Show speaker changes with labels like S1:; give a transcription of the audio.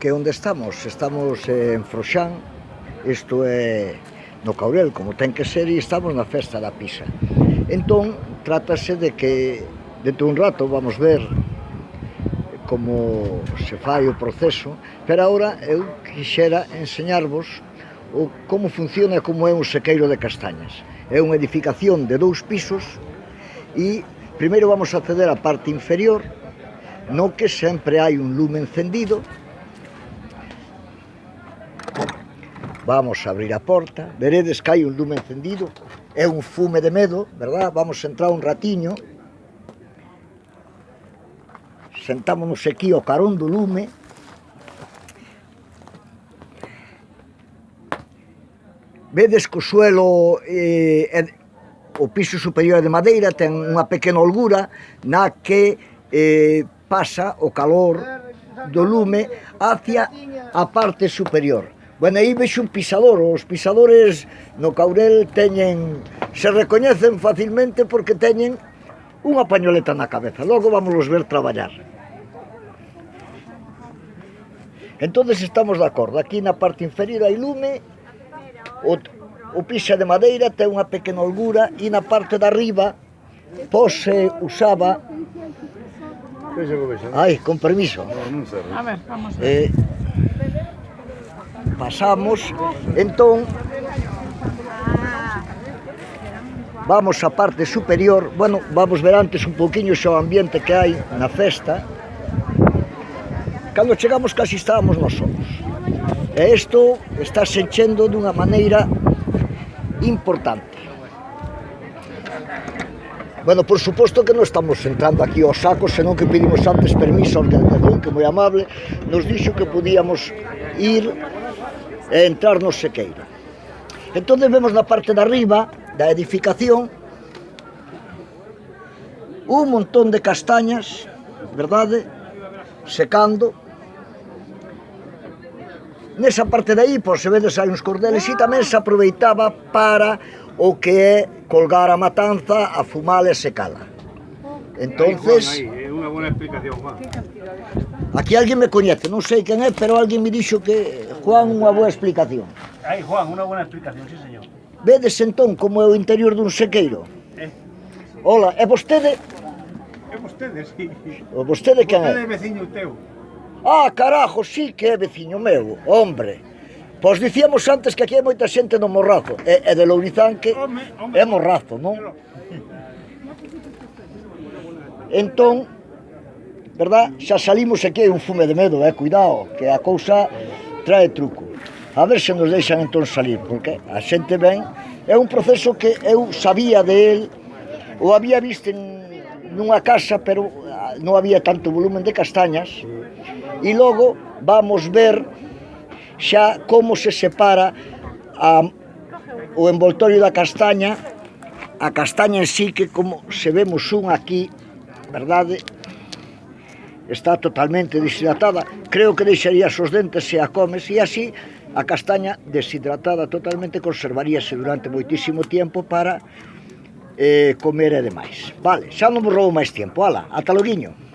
S1: que onde estamos? Estamos en Froxán, isto é no Caurel, como ten que ser, e estamos na festa da pisa. Entón, trátase de que dentro un rato vamos ver como se fai o proceso, pero agora eu quixera enseñarvos como funciona e como é un sequeiro de castañas. É unha edificación de 2 pisos e primeiro vamos a acceder á parte inferior, no que sempre hai un lume encendido. Vamos a abrir a porta, veredes que hai un lume encendido, é un fume de medo, verdad? Vamos a entrar un ratiño, sentámonos aquí ao carón do lume, vedes que o suelo, o piso superior de madeira, ten unha pequena holgura na que pasa o calor do lume hacia a parte superior. Bueno, aí vexo un pisador, os pisadores no Caurel se recoñecen facilmente porque teñen unha pañoleta na cabeza, logo vámonos ver traballar. Entonces estamos de acordo, aquí na parte inferior hai lume, o piso de madeira ten unha pequena holgura e na parte de arriba se usaba... Ai, con permiso.
S2: A ver, vamos a ver.
S1: Pasamos, entón vamos á parte superior. Bueno, vamos ver antes un pouquiño xa o ambiente que hai na festa. Cando chegamos casi estábamos nós solos, e isto está se enchendo dunha maneira importante. Bueno, por suposto que non estamos entrando aquí aos sacos, senón que pedimos antes permiso á organización, que moi amable, nos dixo que podíamos ir e entrar no sequeiro. Entón vemos na parte de arriba da edificación un montón de castañas, verdade, secando. Nesa parte de aí, por se vedes, hai uns cordeles e tamén se aproveitaba para o que é colgar a matanza, a fumala e secala. Entonces,
S3: é unha boa explicación, Juan.
S1: Aquí alguén me coñece, non sei quen é, pero alguén me dixo que Juan unha boa explicación.
S3: Aí, Juan, unha boa explicación, sí, señor.
S1: Vedes entón como é o interior dun sequeiro? Ola, e vostede?
S3: É vostede, sí.
S1: O vostede quen é?
S3: Vostede é veciño teu.
S1: Ah, carajo, sí que é veciño meu, hombre. Pois dicíamos antes que aquí hai moita xente no Morrazo, e de Lourizán que é Morrazo, non? Entón, verdad, xa salimos aquí, hai un fume de medo, cuidado, que a cousa trae truco. A ver se nos deixan entón salir, porque a xente ven, é un proceso que eu sabía de él, o había visto nunha casa, pero non había tanto volumen de castañas, e logo vamos ver xa como se separa o envoltorio da castaña, a castaña en sí, que como se vemos un aquí, verdade, está totalmente deshidratada. Creo que deixarías os dentes se a comes, e así a castaña deshidratada totalmente conservaríase durante moitísimo tempo para comer e demais. Vale, xa non vos roubo máis tempo, ala, ata loguiño.